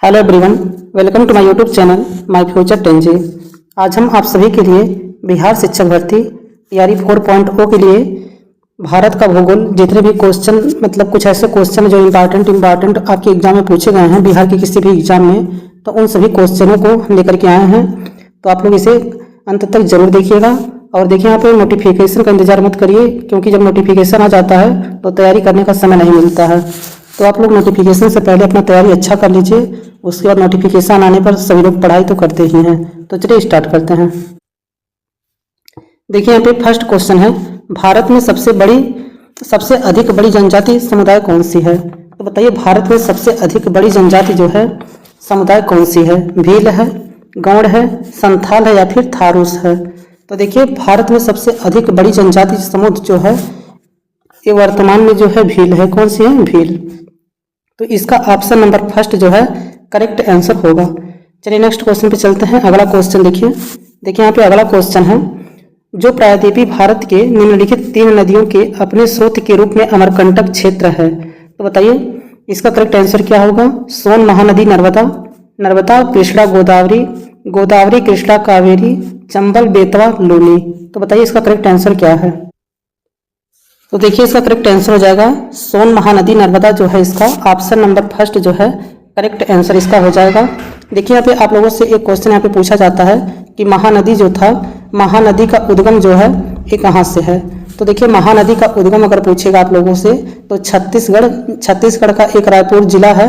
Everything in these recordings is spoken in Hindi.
Hello everyone, welcome to my YouTube channel my future 10G। आज हम आप सभी के लिए बिहार शिक्षक भर्ती तैयारी 4.0 के लिए भारत का भूगोल जितने भी क्वेश्चन कुछ ऐसे क्वेश्चन जो इम्पॉर्टेंट आपके एग्जाम में पूछे गए हैं बिहार के किसी भी एग्जाम में, तो उन सभी क्वेश्चनों को लेकर के आए हैं। तो आप लोग इसे अंत तक जरूर देखिएगा। और देखिए, यहाँ पे नोटिफिकेशन का इंतजार मत करिए, क्योंकि जब नोटिफिकेशन आ जाता है तो तैयारी करने का समय नहीं मिलता है। तो आप लोग नोटिफिकेशन से पहले अपना तैयारी अच्छा कर लीजिए, उसके बाद नोटिफिकेशन आने पर सभी लोग पढ़ाई तो करते ही हैं। तो चलिए स्टार्ट करते हैं। देखिए, यहाँ पे फर्स्ट क्वेश्चन है, भारत में सबसे अधिक बड़ी जनजाति समुदाय कौन सी है? तो बताइए, भारत में सबसे अधिक बड़ी जनजाति जो है समुदाय कौन सी है? भील है, गौड़ है, संथाल है या फिर थारूस है? तो देखिए, भारत में सबसे अधिक बड़ी जनजाति समुदाय जो है ये वर्तमान में जो है भील है। कौन सी है? भील। तो इसका ऑप्शन नंबर फर्स्ट जो है करेक्ट आंसर होगा। चलिए नेक्स्ट क्वेश्चन पे चलते हैं। अगला क्वेश्चन देखिए यहाँ पे अगला क्वेश्चन है, जो प्रायद्वीपीय भारत के निम्नलिखित 3 नदियों के अपने स्रोत के रूप में अमरकंटक क्षेत्र है। तो बताइए इसका करेक्ट आंसर क्या होगा? सोन महानदी नर्मदा, नर्मदा कृष्णा गोदावरी, गोदावरी कृष्णा कावेरी, चंबल बेतवा लूनी। तो बताइए इसका करेक्ट आंसर क्या है? तो देखिए, इसका करेक्ट आंसर हो जाएगा सोन महानदी नर्मदा जो है इसका ऑप्शन नंबर फर्स्ट जो है करेक्ट आंसर इसका हो जाएगा। देखिए, यहाँ पे आप लोगों से एक क्वेश्चन यहाँ पे पूछा जाता है कि महानदी जो था, महानदी का उद्गम जो है ये कहाँ से है? तो देखिए, महानदी का उद्गम अगर पूछेगा आप लोगों से तो छत्तीसगढ़ का एक रायपुर जिला है,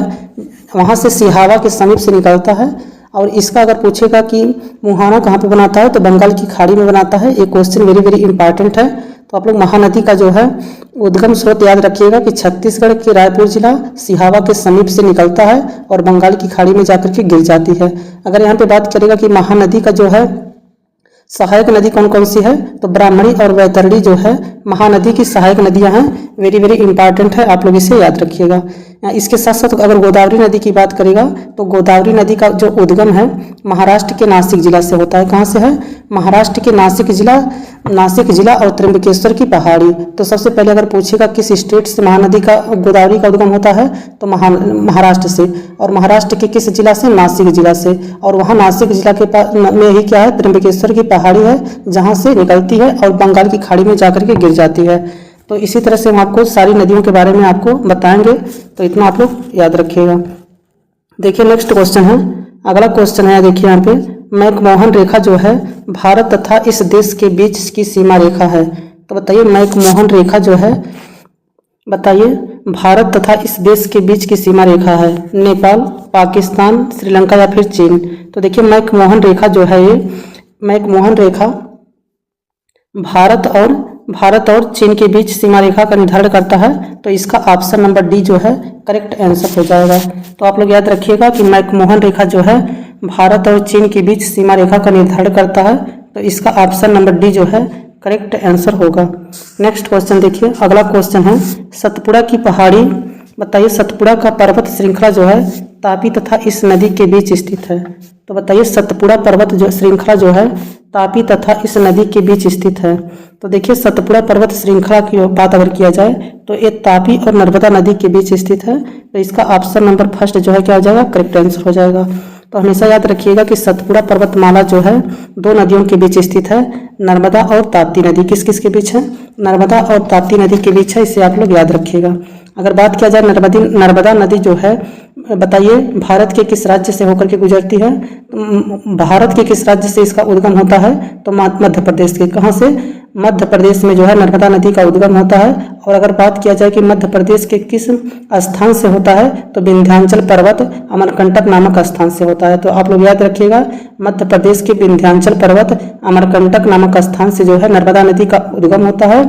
वहाँ से सिहावा के समीप से निकलता है। और इसका अगर पूछेगा कि मुहाना कहाँ पे बनाता है तो बंगाल की खाड़ी में बनाता है। ये क्वेश्चन वेरी इंपॉर्टेंट है। तो आप लोग महानदी का जो है उद्गम स्रोत याद रखिएगा कि छत्तीसगढ़ के रायपुर जिला सिहावा के समीप से निकलता है और बंगाल की खाड़ी में जाकर के गिर जाती है। अगर यहाँ पे बात करेगा कि महानदी का जो है सहायक नदी कौन कौन सी है, तो ब्राह्मणी और वैतरणी जो है महानदी की सहायक नदियां हैं। वेरी इंपॉर्टेंट है, आप लोग इसे याद रखिएगा। इसके साथ साथ अगर गोदावरी नदी की बात करेगा तो गोदावरी नदी का जो उद्गम है महाराष्ट्र के नासिक जिला से होता है। कहाँ से है? महाराष्ट्र के नासिक जिला और त्र्यंबकेश्वर की पहाड़ी। तो सबसे पहले अगर पूछेगा किस स्टेट से महानदी का गोदावरी का उद्गम होता है तो महाराष्ट्र से। और महाराष्ट्र के किस जिला से? नासिक जिला से। और वहाँ नासिक जिला के पास में ही क्या है? त्र्यंबकेश्वर की पहाड़ी है, जहाँ से निकलती है और बंगाल की खाड़ी में जाकर के गिर जाती है। तो इसी तरह से हम आपको सारी नदियों के बारे में आपको बताएंगे, तो इतना आप लोग याद रखिएगा। देखिए नेक्स्ट क्वेश्चन है, अगला क्वेश्चन है देखिए यहाँ पे, मैकमोहन रेखा जो है भारत तथा इस देश के बीच की सीमा रेखा है। तो बताइए मैकमोहन रेखा जो है बताइए भारत तथा इस देश के बीच की सीमा रेखा है नेपाल, पाकिस्तान, श्रीलंका या फिर चीन। तो देखिए मैकमोहन रेखा जो है ये मैकमोहन रेखा भारत और चीन के बीच सीमा रेखा का निर्धारण करता है। तो इसका ऑप्शन नंबर डी जो है करेक्ट आंसर हो जाएगा। तो आप लोग याद रखिएगा कि मैकमोहन रेखा जो है भारत और चीन के बीच सीमा रेखा का निर्धारण करता है। तो इसका ऑप्शन नंबर डी जो है करेक्ट आंसर होगा। नेक्स्ट क्वेश्चन देखिए, अगला क्वेश्चन है, सतपुड़ा की पहाड़ी बताइए सतपुड़ा का पर्वत श्रृंखला जो है तापी तथा इस नदी के बीच स्थित है। तो बताइए सतपुड़ा पर्वत जो श्रृंखला जो है तापी तथा इस नदी के बीच स्थित है। तो देखिए सतपुड़ा पर्वत श्रृंखला की बात अगर किया जाए तो ये तापी और नर्मदा नदी के बीच स्थित है। तो इसका ऑप्शन नंबर फर्स्ट जो है क्या हो जाएगा? करेक्ट आंसर हो जाएगा। तो हमेशा याद रखिएगा कि सतपुड़ा पर्वतमाला जो है 2 नदियों के बीच स्थित है, नर्मदा और ताप्ती नदी। किस किस के बीच है? नर्मदा और ताप्ती नदी के बीच है, इसे आप लोग याद रखिएगा। अगर बात किया जाए नर्मदा नदी जो है बताइए भारत के किस राज्य से होकर के गुजरती है? भारत के किस राज्य से इसका उद्गम होता है? तो मध्य प्रदेश के। कहाँ से? मध्य प्रदेश में जो है नर्मदा नदी का उद्गम होता है। और अगर बात किया जाए कि मध्य प्रदेश के किस स्थान से होता है तो विंध्याचल पर्वत अमरकंटक नामक स्थान से होता है। तो आप लोग याद रखिएगा मध्य प्रदेश के विंध्याचल पर्वत अमरकंटक नामक स्थान से जो है नर्मदा नदी का उद्गम होता है।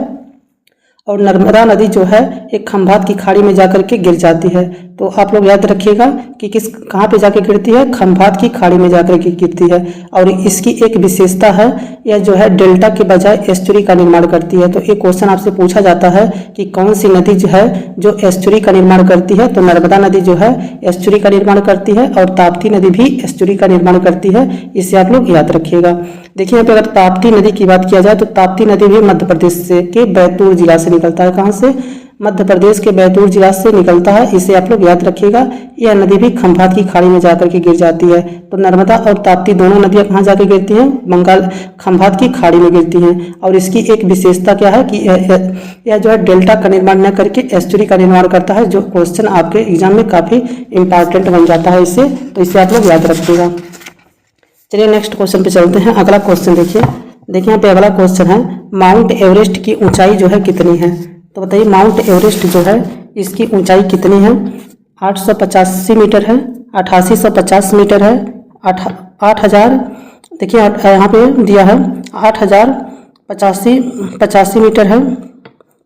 और नर्मदा नदी जो है एक खंभात की खाड़ी में जाकर के गिर जाती है। तो आप लोग याद रखिएगा कि कहाँ पे जाके गिरती है? खंभात की खाड़ी में जाकर के गिरती है। और इसकी एक विशेषता है, यह जो है डेल्टा के बजाय एस्चुरी का निर्माण करती है। तो एक क्वेश्चन आपसे पूछा जाता है कि कौन सी नदी जो है जो एस्चुरी का निर्माण करती है? तो नर्मदा नदी जो है एस्चुरी का निर्माण करती है और ताप्ती नदी भी एस्चुरी का निर्माण करती है, इसे आप लोग याद रखिएगा। देखिए यहाँ पे अगर ताप्ती नदी की बात किया जाए तो ताप्ती नदी भी मध्य प्रदेश से के बैतूल जिला से निकलता है। कहाँ से? मध्य प्रदेश के बैतूल जिला से निकलता है, इसे आप लोग याद रखिएगा। यह नदी भी खंभात की खाड़ी में जाकर के गिर जाती है। तो नर्मदा और ताप्ती दोनों नदियां कहाँ जाकर गिरती हैं? बंगाल खंभात की खाड़ी में गिरती हैं। और इसकी एक विशेषता क्या है कि यह जो है डेल्टा का निर्माण न करके एस्चुरी का निर्माण करता है, जो क्वेश्चन आपके एग्जाम में काफी इंपॉर्टेंट बन जाता है इससे, तो इसे आप लोग याद रखिएगा। चलिए नेक्स्ट क्वेश्चन पे चलते हैं। अगला क्वेश्चन देखिए यहाँ पे अगला क्वेश्चन है, माउंट एवरेस्ट की ऊंचाई जो है कितनी है? तो बताइए माउंट एवरेस्ट जो है इसकी ऊंचाई कितनी है? 885 मीटर है, 8850 मीटर है, 8000, देखिए यहाँ पे दिया है 8085 मीटर है,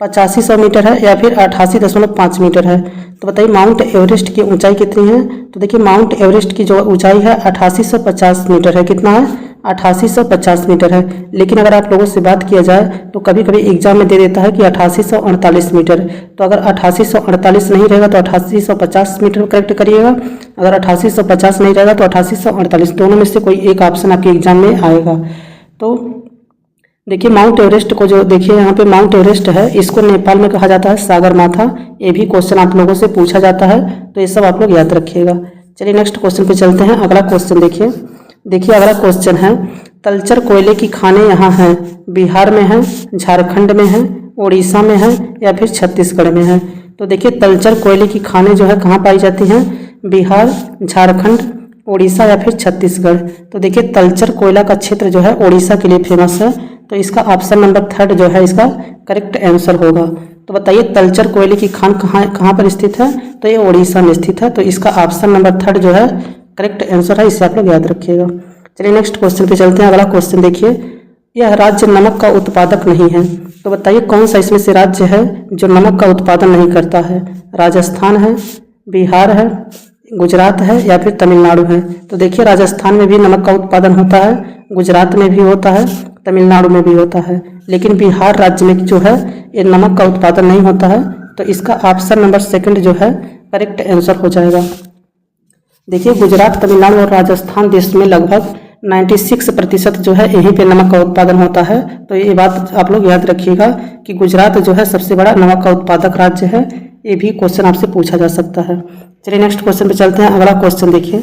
8500 मीटर है, या फिर 88.5 मीटर है। तो बताइए माउंट एवरेस्ट की ऊंचाई कितनी है? तो देखिए माउंट एवरेस्ट की जो ऊंचाई है 8850 मीटर है। कितना है? 8850 मीटर है। लेकिन अगर आप लोगों से बात किया जाए तो कभी कभी एग्जाम में दे देता है कि 8848 मीटर। तो अगर 8848 नहीं रहेगा तो 8850 मीटर करेक्ट करिएगा, अगर 8850 नहीं रहेगा तो 8848, दोनों में से कोई एक ऑप्शन आपके एग्जाम में आएगा। तो देखिए माउंट एवरेस्ट को जो देखिए यहाँ पे माउंट एवरेस्ट है, इसको नेपाल में कहा जाता है सागर माथा। ये भी क्वेश्चन आप लोगों से पूछा जाता है, तो ये सब आप लोग याद रखिएगा। चलिए नेक्स्ट क्वेश्चन पे चलते हैं। अगला क्वेश्चन देखिए अगला क्वेश्चन है, तलचर कोयले की खानें यहाँ हैं, बिहार में है, झारखंड में है, उड़ीसा में है, या फिर छत्तीसगढ़ में है? तो देखिए तलचर कोयले की खानें जो है कहाँ पाई जाती हैं? बिहार, झारखंड, उड़ीसा या फिर छत्तीसगढ़। तो देखिए तलचर कोयला का क्षेत्र जो है उड़ीसा के लिए फेमस है, तो इसका ऑप्शन नंबर 3 जो है इसका करेक्ट आंसर होगा। तो बताइए तलचर कोयले की खान कहाँ पर स्थित है? तो ये उड़ीसा में स्थित है, तो इसका ऑप्शन नंबर 3 जो है करेक्ट आंसर है, इसे आप लोग याद रखिएगा। चलिए नेक्स्ट क्वेश्चन पे चलते हैं। अगला क्वेश्चन देखिए, यह राज्य नमक का उत्पादक नहीं है। तो बताइए कौन सा इसमें से राज्य है जो नमक का उत्पादन नहीं करता है? राजस्थान है, बिहार है, गुजरात है, या फिर तमिलनाडु है? तो देखिए राजस्थान में भी नमक का उत्पादन होता है, गुजरात में भी होता है, तमिलनाडु में भी होता है, लेकिन बिहार राज्य में जो है ये नमक का उत्पादन नहीं होता है, तो इसका ऑप्शन नंबर 2 जो है करेक्ट आंसर हो जाएगा। देखिए गुजरात, तमिलनाडु और राजस्थान देश में लगभग 96% जो है यहीं पे नमक का उत्पादन होता है। तो ये बात आप लोग याद रखिएगा कि गुजरात जो है सबसे बड़ा नमक का उत्पादक राज्य है। ये भी क्वेश्चन आपसे पूछा जा सकता है। चलिए नेक्स्ट क्वेश्चन पे चलते हैं। अगला क्वेश्चन देखिए,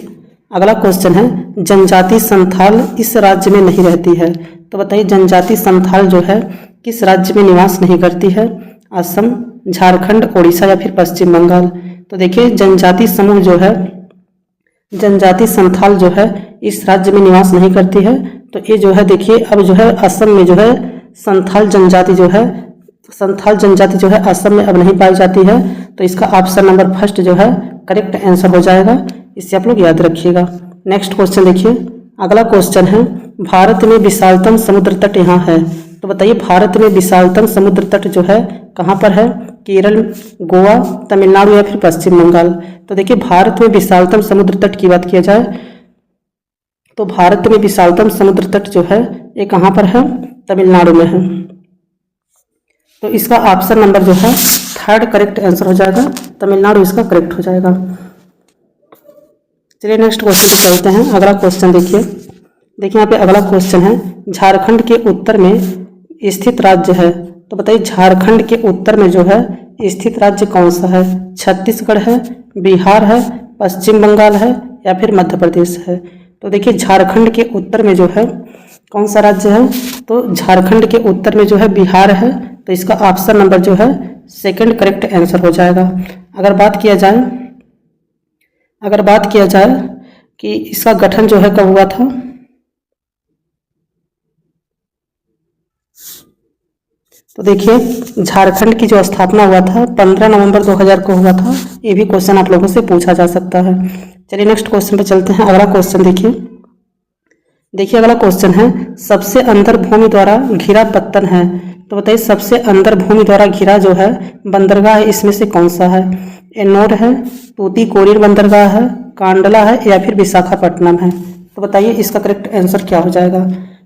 अगला क्वेश्चन है, जनजाति संथाल इस राज्य में नहीं रहती है। तो बताइए जनजाति संथाल जो है किस राज्य में निवास नहीं करती है? असम, झारखंड, उड़ीसा या फिर पश्चिम बंगाल? तो देखिए जनजाति समूह जो है, जनजाति संथाल जो है इस राज्य में निवास नहीं करती है। तो ये जो है देखिए अब जो है असम में जो है संथाल जनजाति जो है असम में अब नहीं पाई जाती है। तो इसका ऑप्शन नंबर 1 जो है करेक्ट आंसर हो जाएगा, इससे आप लोग याद रखिएगा। नेक्स्ट क्वेश्चन देखिए, अगला क्वेश्चन है, भारत में विशालतम समुद्र तट यहाँ है। तो बताइए भारत में विशालतम समुद्र तट जो है कहाँ पर है? केरल, गोवा, तमिलनाडु या फिर पश्चिम बंगाल? तो देखिए भारत में विशालतम समुद्र तट की बात किया जाए तो भारत में विशालतम समुद्र तट जो है ये कहाँ पर है? तमिलनाडु में है। तो इसका ऑप्शन नंबर जो है 3 करेक्ट आंसर हो जाएगा, तमिलनाडु इसका करेक्ट हो जाएगा। चलिए नेक्स्ट क्वेश्चन पे चलते हैं। अगला क्वेश्चन देखिए यहाँ पे अगला क्वेश्चन है, झारखंड के उत्तर में स्थित राज्य है। तो बताइए झारखंड के उत्तर में जो है स्थित राज्य कौन सा है? छत्तीसगढ़ है, बिहार है, पश्चिम बंगाल है, या फिर मध्य प्रदेश है? तो देखिए झारखंड के उत्तर में जो है कौन सा राज्य है? तो झारखंड के उत्तर में जो है बिहार है, तो इसका ऑप्शन नंबर जो है 2 करेक्ट आंसर हो जाएगा। अगर बात किया जाए कि इसका गठन जो है कब हुआ था, तो देखिए झारखंड की जो स्थापना हुआ था 15 नवंबर 2000 को हुआ था। ये भी क्वेश्चन आप लोगों से पूछा जा सकता है। चलिए नेक्स्ट क्वेश्चन पे चलते हैं। अगला क्वेश्चन देखिए अगला क्वेश्चन है, सबसे अंदर भूमि द्वारा घिरा पत्तन है। तो बताइए सबसे अंदर भूमि द्वारा घिरा जो है बंदरगाह है, इसमें से कौन सा है? एन्नोर है, तूतीकोरिन बंदरगाह है, कांडला है, या फिर विशाखापट्टनम है? तो बताइए इसका करेक्ट आंसर क्या हो जाएगा?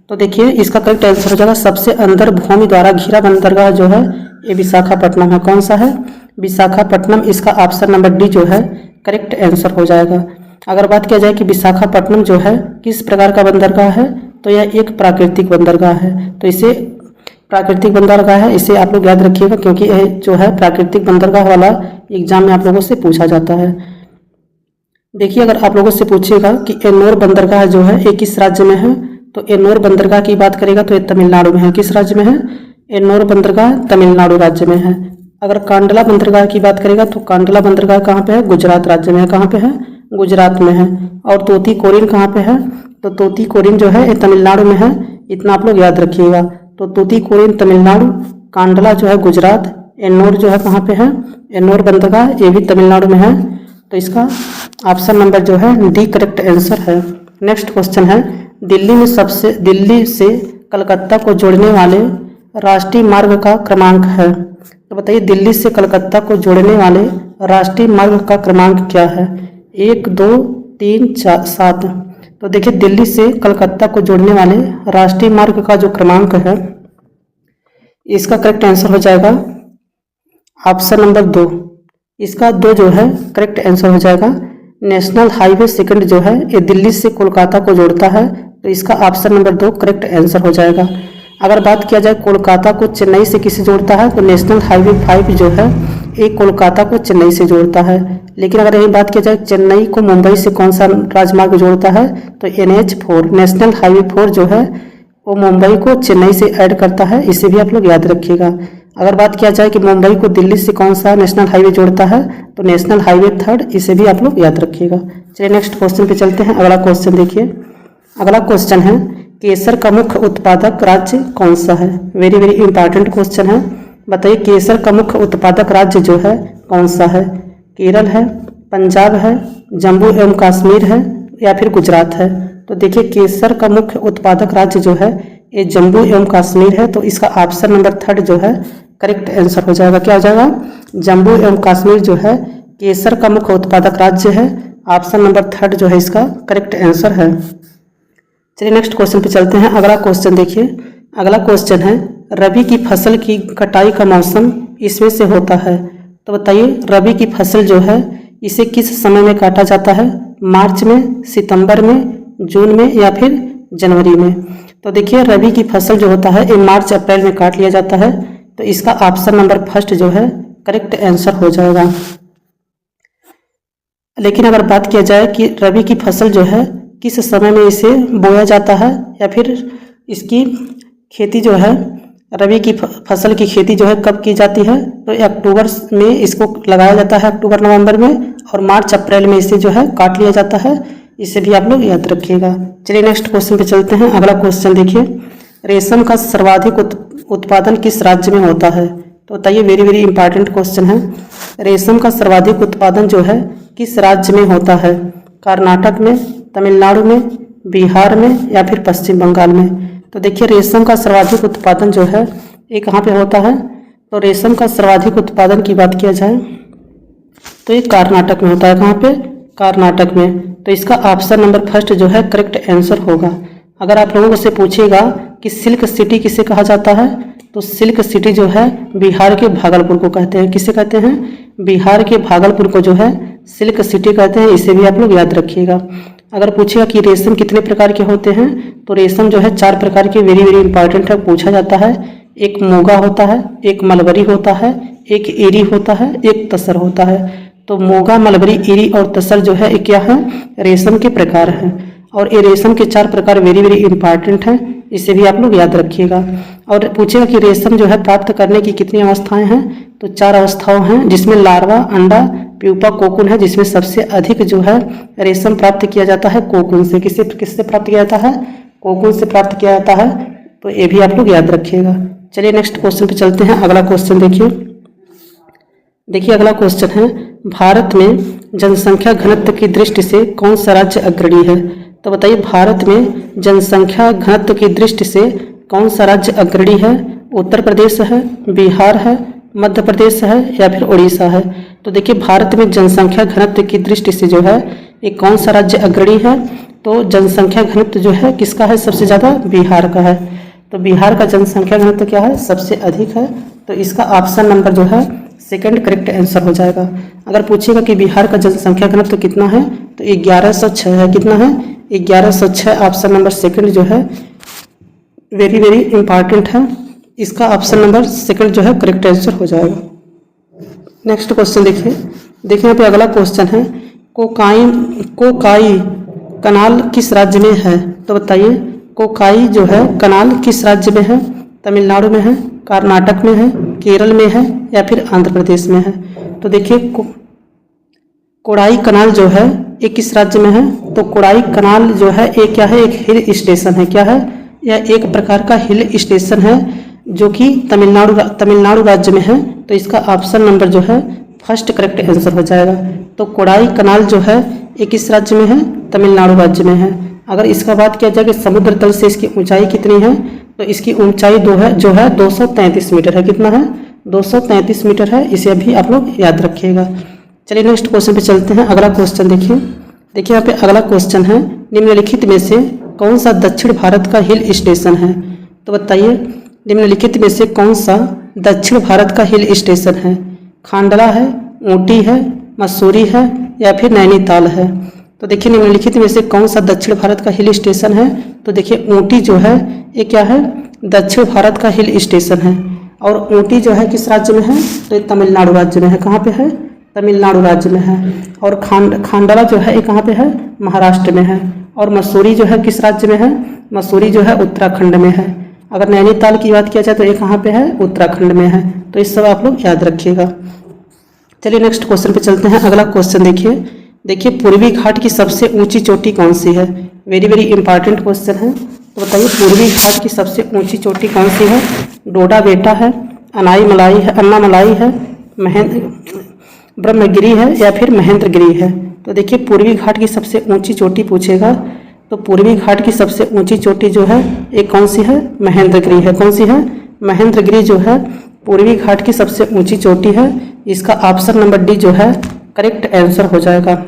तो देखिए इसका करेक्ट आंसर हो जाएगा सबसे अंदर भूमि द्वारा घिरा बंदरगाह जो है ये विशाखापट्टनम है। कौन सा है? विशाखापट्टनम। इसका ऑप्शन नंबर डी जो है करेक्ट आंसर हो जाएगा। अगर बात किया जाए कि विशाखापट्टनम जो है किस प्रकार का बंदरगाह है, तो यह एक प्राकृतिक बंदरगाह है। तो इसे प्राकृतिक बंदरगाह है, इसे आप लोग याद रखिएगा क्योंकि यह जो है प्राकृतिक बंदरगाह वाला एग्जाम में आप लोगों से पूछा जाता है। देखिए अगर आप लोगों से पूछेगा कि एन्नोर बंदरगाह जो है ये किस राज्य में है, तो एन्नोर बंदरगाह की बात करेगा तो ये तमिलनाडु में है। किस राज्य में है? एन्नोर बंदरगाह तमिलनाडु राज्य में है। अगर कांडला बंदरगाह की बात करेगा तो कांडला बंदरगाह कहाँ पे है? गुजरात राज्य में है। कहाँ पे है? गुजरात में है। और तूतीकोरिन कहाँ पे है? तो तूतीकोरिन जो है ये तमिलनाडु में है, इतना आप लोग याद रखिएगा। तो तूतीकोरिन तमिलनाडु, कांडला जो है गुजरात, एन्नोर जो है कहाँ पे है? एन्नोर बंदरगाह ये भी तमिलनाडु में है। तो इसका ऑप्शन नंबर जो है डी करेक्ट आंसर है। नेक्स्ट क्वेश्चन है, दिल्ली से कलकत्ता को जोड़ने वाले राष्ट्रीय मार्ग का क्रमांक है। तो बताइए दिल्ली से कलकत्ता को जोड़ने वाले राष्ट्रीय मार्ग का क्रमांक क्या है? 1, 2, 3, 4, 7। तो देखिए दिल्ली से कलकत्ता को जोड़ने वाले राष्ट्रीय मार्ग का जो क्रमांक है इसका करेक्ट आंसर हो जाएगा ऑप्शन नंबर 2। इसका 2 जो है करेक्ट आंसर हो जाएगा। नेशनल हाईवे सेकंड जो है ये दिल्ली से कोलकाता को जोड़ता है, तो इसका ऑप्शन नंबर 2 करेक्ट आंसर हो जाएगा। अगर बात किया जाए कोलकाता को चेन्नई से किसे जोड़ता है, तो नेशनल हाईवे 5 जो है ये कोलकाता को चेन्नई से जोड़ता है। लेकिन अगर यही बात किया जाए चेन्नई को मुंबई से कौन सा राजमार्ग जोड़ता है, तो NH4 नेशनल हाईवे 4 जो है वो मुंबई को चेन्नई से ऐड करता है, इसे भी आप लोग याद रखिएगा। अगर बात किया जाए कि मुंबई को दिल्ली से कौन सा नेशनल हाईवे जोड़ता है, तो नेशनल हाईवे 3, इसे भी आप लोग याद रखिएगा। चलिए नेक्स्ट क्वेश्चन पे चलते हैं। अगला क्वेश्चन देखिए, अगला क्वेश्चन है केसर का मुख्य उत्पादक राज्य कौन सा है? वेरी वेरी इंपॉर्टेंट क्वेश्चन है। बताइए केसर का मुख्य उत्पादक राज्य जो है कौन सा है? केरल है, पंजाब है, जम्मू एवं कश्मीर है या फिर गुजरात है? तो देखिए केसर का मुख्य उत्पादक राज्य जो है ये जम्मू एवं कश्मीर है, तो इसका ऑप्शन नंबर 3 जो है करेक्ट आंसर हो जाएगा। क्या हो जाएगा? जम्मू एवं कश्मीर जो है केसर का मुख्य उत्पादक राज्य है। ऑप्शन नंबर 3 जो है इसका करेक्ट आंसर है। चलिए नेक्स्ट क्वेश्चन पे चलते हैं। अगला क्वेश्चन देखिए, अगला क्वेश्चन है रबी की फसल की कटाई का मौसम इसमें से होता है। तो बताइए रबी की फसल जो है इसे किस समय में काटा जाता है? मार्च में, सितंबर में, जून में या फिर जनवरी में? तो देखिए रबी की फसल जो होता है ये मार्च अप्रैल में काट लिया जाता है, तो इसका ऑप्शन नंबर 1 जो है करेक्ट आंसर हो जाएगा। लेकिन अगर बात किया जाए कि रबी की फसल जो है किस समय में इसे बोया जाता है या फिर इसकी खेती जो है रबी की फसल की खेती जो है कब की जाती है, तो अक्टूबर में इसको लगाया जाता है, अक्टूबर नवंबर में, और मार्च अप्रैल में इसे जो है काट लिया जाता है, इसे भी आप लोग याद रखिएगा। चलिए नेक्स्ट क्वेश्चन पे चलते हैं। अगला क्वेश्चन देखिए, रेशम का सर्वाधिक उत्पादन किस राज्य में होता है? तो बताइए वेरी वेरी इंपॉर्टेंट क्वेश्चन है। रेशम का सर्वाधिक उत्पादन जो है किस राज्य में होता है? कर्नाटक में, तमिलनाडु में, बिहार में या फिर पश्चिम बंगाल में? तो देखिए रेशम का सर्वाधिक उत्पादन जो है ये कहाँ पे होता है? तो रेशम का सर्वाधिक उत्पादन की बात किया जाए तो ये कर्नाटक में होता है। कहाँ पे? कर्नाटक में। तो इसका ऑप्शन नंबर 1 जो है करेक्ट आंसर होगा। अगर आप लोगों से पूछेगा कि सिल्क सिटी किसे कहा जाता है, तो सिल्क सिटी जो है बिहार के भागलपुर को कहते हैं। किसे कहते हैं? बिहार के भागलपुर को जो है सिल्क सिटी कहते हैं, इसे भी आप लोग याद रखिएगा। अगर पूछेगा कि रेशम कितने प्रकार के होते हैं, तो रेशम जो है 4 प्रकार के वेरी वेरी इंपॉर्टेंट है, पूछा जाता है। एक मोगा होता है, एक मलबरी होता है, एक एरी होता है, एक तसर होता है। तो मोगा, मलबरी, एरी और तसर जो है ये क्या है? रेशम के प्रकार हैं, और ये रेशम के 4 प्रकार वेरी वेरी इंपॉर्टेंट हैं, इसे भी आप लोग याद रखिएगा। और पूछेगा कि रेशम जो है प्राप्त करने की कितनी अवस्थाएं हैं, तो 4 अवस्थाएं हैं, जिसमें लार्वा, अंडा, प्यूपा, कोकून है, जिसमें सबसे अधिक जो है रेशम प्राप्त किया जाता है कोकून से। किससे प्राप्त किया जाता है? कोकून से प्राप्त किया जाता है, तो ये भी आप लोग याद रखिएगा। चलिए नेक्स्ट क्वेश्चन पे चलते हैं। अगला क्वेश्चन देखिए अगला क्वेश्चन है, भारत में जनसंख्या घनत्व की दृष्टि से कौन सा राज्य अग्रणी है? तो बताइए भारत में जनसंख्या घनत्व की दृष्टि से कौन सा राज्य अग्रणी है? उत्तर प्रदेश है, बिहार है, मध्य प्रदेश है या फिर उड़ीसा है? तो देखिए भारत में जनसंख्या घनत्व की दृष्टि से जो है ये कौन सा राज्य अग्रणी है? तो जनसंख्या घनत्व जो है किसका है? सबसे ज़्यादा बिहार का है। तो बिहार का जनसंख्या घनत्व क्या है? सबसे अधिक है, तो इसका ऑप्शन नंबर जो है 2 करेक्ट आंसर हो जाएगा। अगर पूछेगा कि बिहार का जनसंख्या घनत्व कितना है, तो 1106 है। कितना है? 1106। ऑप्शन नंबर 2 जो है वेरी वेरी इंपॉर्टेंट है, इसका ऑप्शन नंबर सेकंड जो है करेक्ट आंसर हो जाएगा। नेक्स्ट क्वेश्चन देखिए यहाँ पे अगला क्वेश्चन है कोकाई कनाल किस राज्य में है? तो बताइए कोकाई जो है कनाल किस राज्य में है? तमिलनाडु में है, कर्नाटक में है, केरल में है या फिर आंध्र प्रदेश में है? तो देखिए कोडाई कनाल जो है ये किस राज्य में है? तो कोडाई कनाल जो है ये क्या है? एक हिल स्टेशन है। क्या है? यह एक प्रकार का हिल स्टेशन है जो कि तमिलनाडु राज्य में है। तो इसका ऑप्शन नंबर जो है फर्स्ट करेक्ट आंसर हो जाएगा। तो कोडाई कनाल जो है ये किस राज्य में है? तमिलनाडु राज्य में है। अगर इसका बात किया जाए कि समुद्र तल से इसकी ऊंचाई कितनी है, तो इसकी ऊंचाई जो है 233 मीटर है। कितना है? 233 मीटर है। इसे अभी आप लोग याद रखिएगा। चलिए नेक्स्ट क्वेश्चन पे चलते हैं। अगला क्वेश्चन देखिए यहाँ पे अगला क्वेश्चन है निम्नलिखित में से कौन सा दक्षिण भारत का हिल स्टेशन है? तो बताइए निम्नलिखित में से कौन सा दक्षिण भारत का हिल स्टेशन है? खांडला है, ऊटी है, मसूरी है या फिर नैनीताल है? तो देखिए निम्नलिखित में से कौन सा दक्षिण भारत का हिल स्टेशन है? तो देखिए ऊटी जो है ये क्या है? दक्षिण भारत का हिल स्टेशन है। और ऊटी जो है किस राज्य में है? तो ये तमिलनाडु राज्य में है। कहाँ पे है? तमिलनाडु राज्य में है। और खांडला जो है ये कहाँ पे है? महाराष्ट्र में है। और मसूरी जो है किस राज्य में है? मसूरी जो है उत्तराखंड में है। अगर नैनीताल की बात किया जाए तो ये कहाँ पे है? उत्तराखंड में है। तो इस सब आप लोग याद रखिएगा। चलिए नेक्स्ट क्वेश्चन पे चलते हैं। अगला क्वेश्चन देखिए पूर्वी घाट की सबसे ऊंची चोटी कौन सी है? वेरी वेरी इंपॉर्टेंट क्वेश्चन है। तो बताइए पूर्वी घाट की सबसे ऊंची चोटी कौन सी है? डोडा बेटा है, अन्नामलाई है, ब्रह्मगिरी है या फिर महेंद्रगिरी है? तो देखिए पूर्वी घाट की सबसे ऊंची चोटी पूछेगा तो पूर्वी घाट की सबसे ऊंची चोटी जो है एक कौन सी है? महेंद्रगिरी है। कौन सी है? महेंद्रगिरी जो है पूर्वी घाट की सबसे ऊंची चोटी है। इसका ऑप्शन नंबर डी जो है करेक्ट आंसर हो जाएगा।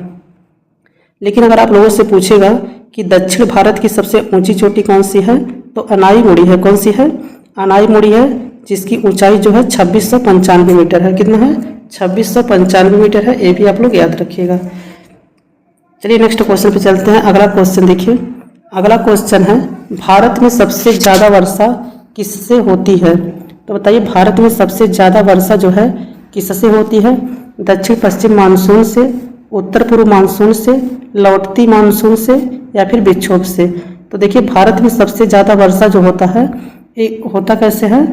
लेकिन अगर आप लोगों से पूछेगा कि दक्षिण भारत की सबसे ऊंची चोटी कौन सी है, तो अनाईमुड़ी है। कौन सी है? अनाईमुड़ी है, जिसकी ऊंचाई जो है 2695 मीटर है। कितना है? 2695 मीटर है। ये भी आप लोग याद रखिएगा। चलिए नेक्स्ट क्वेश्चन पे चलते हैं। अगला क्वेश्चन देखिए अगला क्वेश्चन है भारत में सबसे ज़्यादा वर्षा किससे होती है? तो बताइए भारत में सबसे ज़्यादा वर्षा जो है किससे होती है? दक्षिण पश्चिम मानसून से, उत्तर पूर्व मानसून से, लौटती मानसून से या फिर विक्षोभ से? तो देखिए भारत में सबसे ज़्यादा वर्षा जो होता है ये होता कैसे है?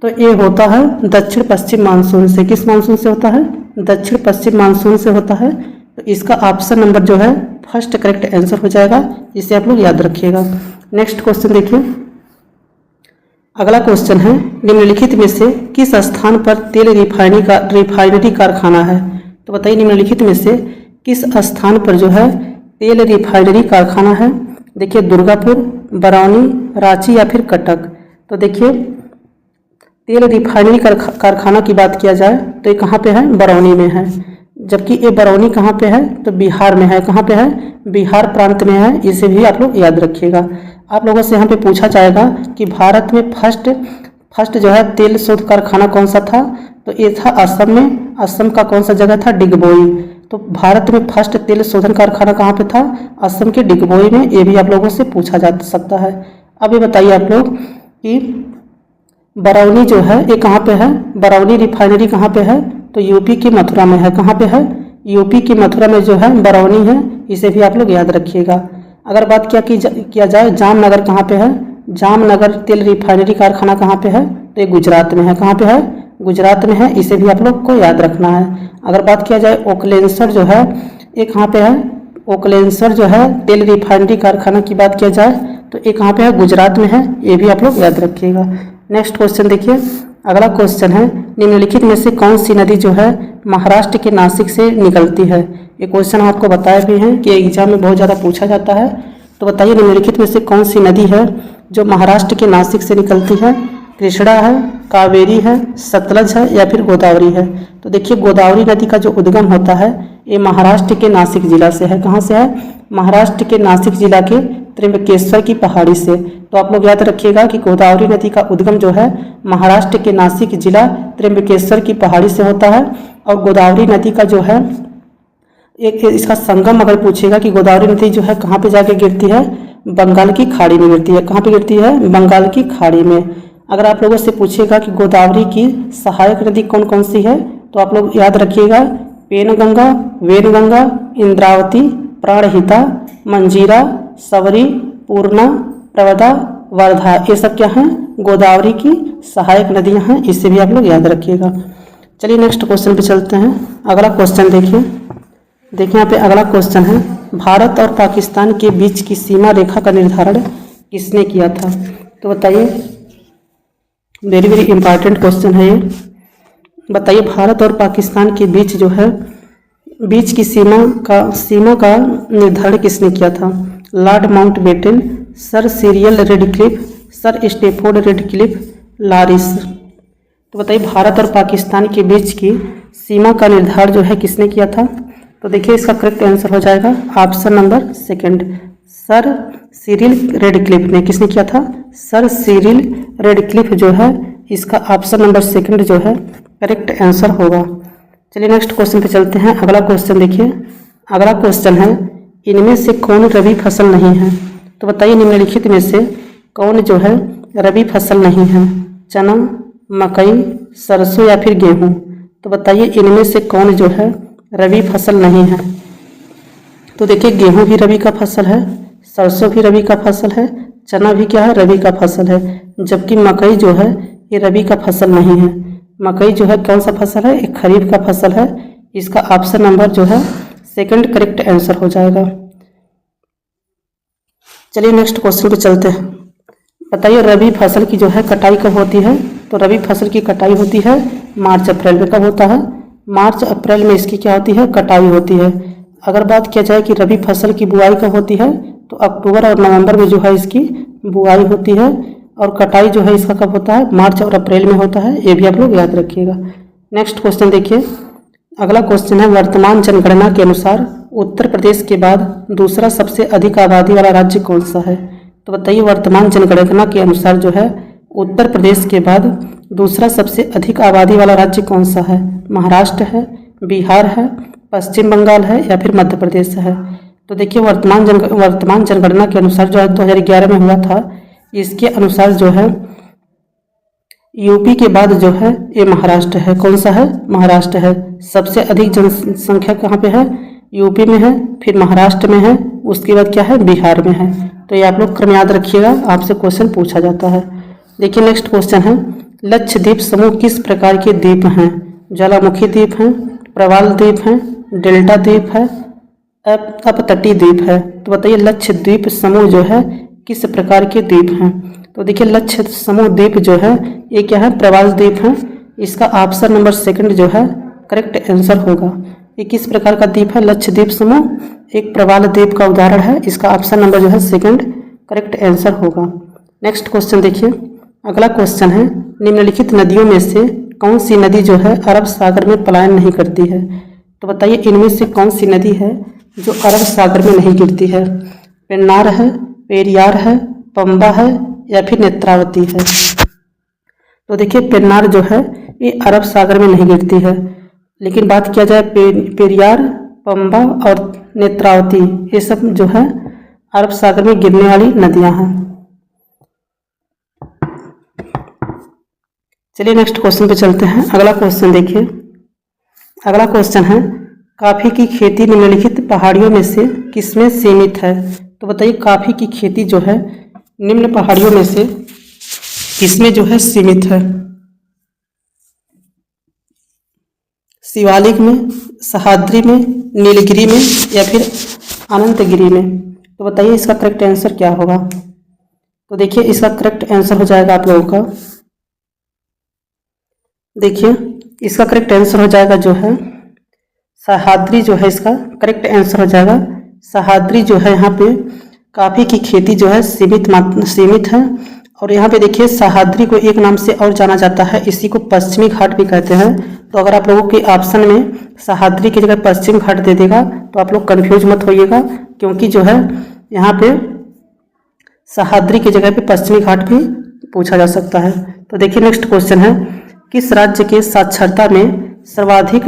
तो ये होता है दक्षिण पश्चिम मानसून से। किस मानसून से होता है? दक्षिण पश्चिम मानसून से होता है। तो इसका ऑप्शन नंबर जो है फर्स्ट करेक्ट आंसर हो जाएगा। इसे आप लोग याद रखिएगा। नेक्स्ट क्वेश्चन देखिए अगला क्वेश्चन है निम्नलिखित में से किस स्थान पर तेल रिफाइनरी कारखाना है? तो बताइए निम्नलिखित में से किस स्थान पर जो है तेल रिफाइनरी कारखाना है? देखिए दुर्गापुर, बरौनी, रांची या फिर कटक? तो देखिए तेल रिफाइनरी कारखाना की बात किया जाए तो ये कहाँ पे है? बरौनी में है। जबकि ये बरौनी कहाँ पे है? तो बिहार में है। कहाँ पे है? बिहार प्रांत में है। इसे भी आप लोग याद रखिएगा। आप लोगों से यहाँ पे पूछा जाएगा कि भारत में फर्स्ट जो है तेल शोध कारखाना कौन सा था? तो ये था असम में। असम का कौन सा जगह था? डिगबोई। तो भारत में फर्स्ट तेल शोधन कारखाना कहाँ पे था? असम के डिगबोई में। ये भी आप लोगों से पूछा जा सकता है। अब ये बताइए आप लोग कि बरौनी जो है ये कहाँ पे है? बरौनी रिफाइनरी कहाँ पे है? तो यूपी की मथुरा में है। कहाँ पे है? यूपी की मथुरा में जो है बरौनी है। इसे भी आप लोग याद रखिएगा। अगर बात किया जाए जामनगर कहाँ पे है? जामनगर तेल रिफाइनरी कारखाना कहाँ पे है? तो ये गुजरात में है। कहाँ पे है? गुजरात में है। इसे भी आप लोग को याद रखना है। अगर बात किया जाए ओकलेश्वर जो है ये कहाँ पे है? ओकलेश्वर जो है तेल रिफाइनरी कारखाना की बात किया जाए तो ये कहाँ पे है? गुजरात में है। ये भी आप लोग याद रखिएगा। नेक्स्ट क्वेश्चन देखिए अगला क्वेश्चन है निम्नलिखित में से कौन सी नदी जो है महाराष्ट्र के नासिक से निकलती है? ये क्वेश्चन आपको बताया भी है कि एग्जाम में बहुत ज़्यादा पूछा जाता है। तो बताइए निम्नलिखित में से कौन सी नदी है जो महाराष्ट्र के नासिक से निकलती है? कृष्णा है, कावेरी है, सतलज है या फिर गोदावरी है? तो देखिए गोदावरी नदी का जो उद्गम होता है ये महाराष्ट्र के नासिक जिला से है। कहाँ से है? महाराष्ट्र के नासिक जिला के त्र्यंबकेश्वर की पहाड़ी से। तो आप लोग याद रखिएगा कि गोदावरी नदी का उद्गम जो है महाराष्ट्र के नासिक जिला त्र्यंबकेश्वर की पहाड़ी से होता है। और गोदावरी नदी का जो है एक इसका संगम अगर पूछेगा कि गोदावरी नदी जो है कहाँ पे जाके गिरती है? बंगाल की खाड़ी में गिरती है। कहाँ पे गिरती है? बंगाल की खाड़ी में। अगर आप लोगों से पूछेगा कि गोदावरी की सहायक नदी कौन कौन सी है, तो आप लोग याद रखिएगा पेनगंगा, वेनगंगा, इंद्रावती, प्राणहिता, मंजीरा, सबरी, पूर्णा, प्रवदा, वर्धा। ये सब क्या हैं, गोदावरी की सहायक नदियां हैं, इसे भी आप लोग याद रखिएगा। चलिए नेक्स्ट क्वेश्चन पे चलते हैं। अगला क्वेश्चन देखिए यहाँ पे अगला क्वेश्चन है, भारत और पाकिस्तान के बीच की सीमा रेखा का निर्धारण किसने किया था? तो बताइए, वेरी वेरी इंपॉर्टेंट क्वेश्चन है ये। बताइए भारत और पाकिस्तान के बीच जो है बीच की सीमा का निर्धारण किसने किया था? Lord Mountbatten, sir Cyril Radcliffe, sir Stafford Radcliffe, लॉरिस। तो बताइए भारत और पाकिस्तान के बीच की सीमा का निर्धारण जो है किसने किया था? तो देखिए इसका करेक्ट आंसर हो जाएगा option number second, sir Cyril Radcliffe ने। किसने किया था? सर सिरिल रेडक्लिफ जो है, इसका ऑप्शन नंबर सेकंड जो है करेक्ट आंसर होगा। चलिए नेक्स्ट क्वेश्चन पे चलते हैं। अगला क्वेश्चन देखिए, अगला क्वेश्चन है, इनमें से कौन रबी फसल नहीं है? तो बताइए निम्नलिखित में से कौन जो है रबी फसल नहीं है? चना, मकई, सरसों या फिर गेहूं। तो बताइए इनमें से कौन जो है रबी फसल नहीं है? तो देखिए गेहूं भी रबी का फसल है, सरसों भी रबी का फसल है, चना भी क्या है, रबी का फसल है, जबकि मकई जो है ये रबी का फसल नहीं है। मकई जो है कौन सा फसल है? एक खरीफ का फसल है। इसका ऑप्शन नंबर जो है सेकंड करेक्ट आंसर हो जाएगा। चलिए नेक्स्ट क्वेश्चन पे चलते हैं। बताइए रबी फसल की जो है कटाई कब होती है? तो रबी फसल की कटाई होती है मार्च अप्रैल में। कब होता है? मार्च अप्रैल में इसकी क्या होती है? कटाई होती है। अगर बात किया जाए कि रबी फसल की बुआई कब होती है, तो अक्टूबर और नवंबर में जो है इसकी बुआई होती है, और कटाई जो है इसका कब होता है? मार्च और अप्रैल में होता है। ये भी आप लोग याद रखिएगा। नेक्स्ट क्वेश्चन देखिए, अगला क्वेश्चन है, वर्तमान जनगणना के अनुसार उत्तर प्रदेश के बाद दूसरा सबसे अधिक आबादी वाला राज्य कौन सा है? तो बताइए वर्तमान जनगणना के अनुसार जो है उत्तर प्रदेश के बाद दूसरा सबसे अधिक आबादी वाला राज्य कौन सा है? महाराष्ट्र है, बिहार है, पश्चिम बंगाल है या फिर मध्य प्रदेश है? तो देखिए वर्तमान जनगणना के अनुसार जो है 2011 में हुआ था, इसके अनुसार जो है यूपी के बाद जो है ये महाराष्ट्र है। कौन सा है? महाराष्ट्र है। सबसे अधिक जनसंख्या कहाँ पे है? यूपी में है, फिर महाराष्ट्र में है, उसके बाद क्या है? बिहार में है। तो ये आप लोग क्रम याद रखिएगा, आपसे क्वेश्चन पूछा जाता है। देखिए नेक्स्ट क्वेश्चन है, लक्षद्वीप समूह किस प्रकार के द्वीप हैं? ज्वालामुखी द्वीप हैं, प्रवाल द्वीप हैं, डेल्टा द्वीप है, अपतटीय द्वीप है। तो बताइए लक्षद्वीप समूह जो है किस प्रकार के द्वीप हैं? तो देखिए लक्ष्य समूह द्वीप जो है ये क्या है? प्रवाल द्वीप है। इसका ऑप्शन नंबर सेकंड जो है करेक्ट आंसर होगा। ये किस प्रकार का द्वीप है? लक्षद्वीप समूह एक प्रवाल द्वीप का उदाहरण है। इसका ऑप्शन नंबर जो है सेकंड करेक्ट आंसर होगा। नेक्स्ट क्वेश्चन देखिए, अगला क्वेश्चन है, निम्नलिखित नदियों में से कौन सी नदी जो है अरब सागर में पलायन नहीं करती है? तो बताइए इनमें से कौन सी नदी है जो अरब सागर में नहीं गिरती है? पेन्नार है, पेरियार है, पंबा है या फिर नेत्रावती है? तो देखिए पेन्नार जो है ये अरब सागर में नहीं गिरती है, लेकिन बात किया जाए पेरियार, पंबा और नेत्रावती, ये सब जो है अरब सागर में गिरने वाली नदियां हैं। चलिए नेक्स्ट क्वेश्चन पे चलते हैं। अगला क्वेश्चन देखिए, अगला क्वेश्चन है, कॉफी की खेती निम्नलिखित पहाड़ियों में से किसमें सीमित है? तो बताइए कॉफी की खेती जो है निम्न पहाड़ियों में से किसमें जो है सीमित है? शिवालिक में, सह्याद्री में, नीलगिरी में या फिर अनंतगिरी में? तो बताइए इसका करेक्ट आंसर क्या होगा? तो देखिए इसका करेक्ट आंसर हो जाएगा आप लोगों का, देखिए इसका करेक्ट आंसर हो जाएगा जो है सह्याद्री जो है इसका करेक्ट आंसर हो जाएगा। सह्याद्री जो है यहाँ पे कॉफी की खेती जो है सीमित है। और यहाँ पे देखिए सह्याद्री को एक नाम से और जाना जाता है, इसी को पश्चिमी घाट भी कहते हैं। तो अगर आप लोगों के ऑप्शन में सह्याद्री की जगह पश्चिम घाट दे देगा तो आप लोग कंफ्यूज मत होइएगा, क्योंकि जो है यहाँ पे सह्याद्री की जगह पे पश्चिमी घाट भी पूछा जा सकता है। तो देखिए नेक्स्ट क्वेश्चन है, किस राज्य के साक्षरता में सर्वाधिक,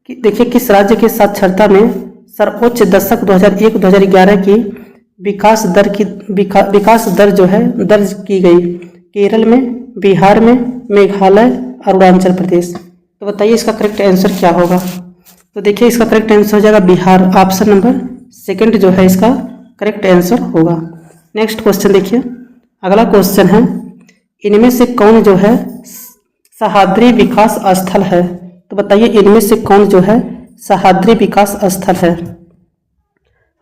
देखिए किस राज्य के साक्षरता में सर्वोच्च दशक 2001-2011 की विकास दर जो है दर्ज की गई? केरल में, बिहार में, मेघालय, अरुणाचल प्रदेश। तो बताइए इसका करेक्ट आंसर क्या होगा। तो देखिए इसका करेक्ट आंसर हो जाएगा बिहार। ऑप्शन नंबर सेकंड जो है इसका करेक्ट आंसर होगा। नेक्स्ट क्वेश्चन देखिए, अगला क्वेश्चन है, इनमें से कौन जो है सह्याद्री विकास स्थल है। तो बताइए इनमें से कौन जो है सह्याद्री विकास स्थल है।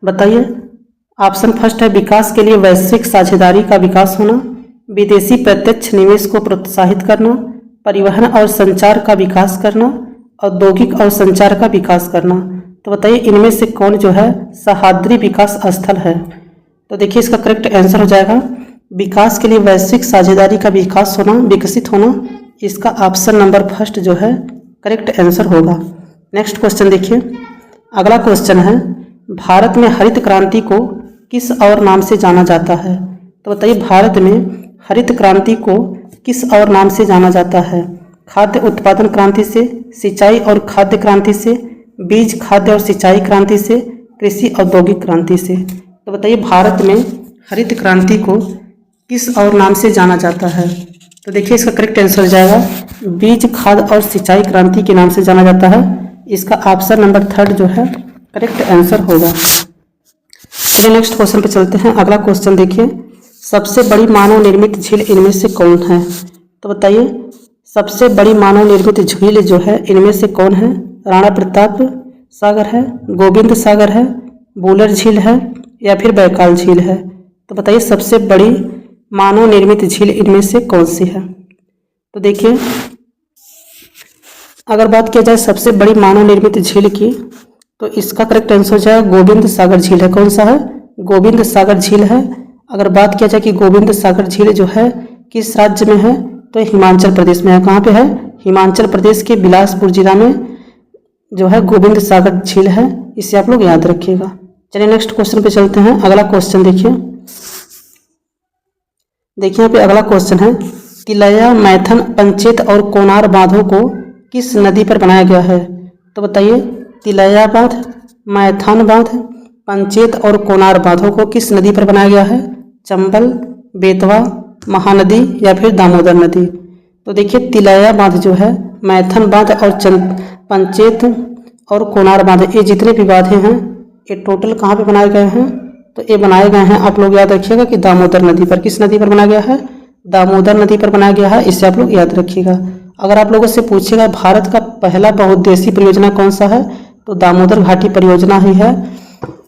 बताइए। ऑप्शन फर्स्ट है विकास के लिए वैश्विक साझेदारी का विकास होना, विदेशी प्रत्यक्ष निवेश को प्रोत्साहित करना, परिवहन और संचार का विकास करना, औद्योगिक और संचार का विकास करना। तो बताइए इनमें से कौन जो है सह्याद्री विकास स्थल है। तो देखिए इसका करेक्ट आंसर हो जाएगा विकास के लिए वैश्विक साझेदारी का विकास होना, विकसित होना। इसका ऑप्शन नंबर फर्स्ट जो है करेक्ट आंसर होगा। नेक्स्ट क्वेश्चन देखिए, अगला क्वेश्चन है, भारत में हरित क्रांति को किस और नाम से जाना जाता है। तो बताइए भारत में हरित क्रांति को किस और नाम से जाना जाता है। खाद्य उत्पादन क्रांति से, सिंचाई और खाद्य क्रांति से, बीज खाद्य और सिंचाई क्रांति से, कृषि औद्योगिक क्रांति से। तो बताइए भारत में हरित क्रांति को किस और नाम से जाना जाता है। तो देखिए इसका करेक्ट आंसर हो जाएगा बीज खाद्य और सिंचाई क्रांति के नाम से जाना जाता है। इसका ऑप्शन नंबर थर्ड जो है करेक्ट आंसर होगा। चलिए नेक्स्ट क्वेश्चन पे चलते हैं। अगला क्वेश्चन देखिए, सबसे बड़ी मानव निर्मित झील इनमें से कौन है। तो बताइए सबसे बड़ी मानव निर्मित झील जो है इनमें से कौन है। राणा प्रताप सागर है, गोविंद सागर है, बूलर झील है या फिर बैकाल झील है। तो बताइए सबसे बड़ी मानव निर्मित झील इनमें से कौन सी है। तो देखिए अगर बात किया जाए सबसे बड़ी मानव निर्मित झील की, तो इसका करेक्ट आंसर हो जाएगा गोविंद सागर झील है। कौन सा है, गोविंद सागर झील है। अगर बात किया जाए कि गोविंद सागर झील जो है किस राज्य में है, तो हिमाचल प्रदेश में है। कहाँ पे है, हिमाचल प्रदेश के बिलासपुर जिला में जो है गोविंद सागर झील है। इसे आप लोग याद रखिएगा। चलिए नेक्स्ट क्वेश्चन पे चलते हैं। अगला क्वेश्चन देखिए यहाँ पे अगला क्वेश्चन है, तिलैया मैथन पंचेत और कोनार बांधों को किस नदी पर बनाया गया है। तो बताइए तिलैया बांध, मैथन बांध, पंचेत और कोनार बांधों को किस नदी पर बनाया गया है। चंबल, बेतवा, महानदी या फिर दामोदर नदी। तो देखिए तिलैया बांध जो है, मैथन बांध और पंचेत और कोनार बांध, ये जितने भी बांधे हैं ये टोटल कहाँ पे बनाए गए हैं। तो ये बनाए गए हैं, आप लोग याद रखिएगा कि दामोदर नदी पर। किस नदी पर बनाया गया है, दामोदर नदी पर बनाया गया है। इसे आप लोग याद रखिएगा। अगर आप लोगों से पूछेगा भारत का पहला बहुउद्देशीय परियोजना कौन सा है, तो दामोदर घाटी परियोजना ही है।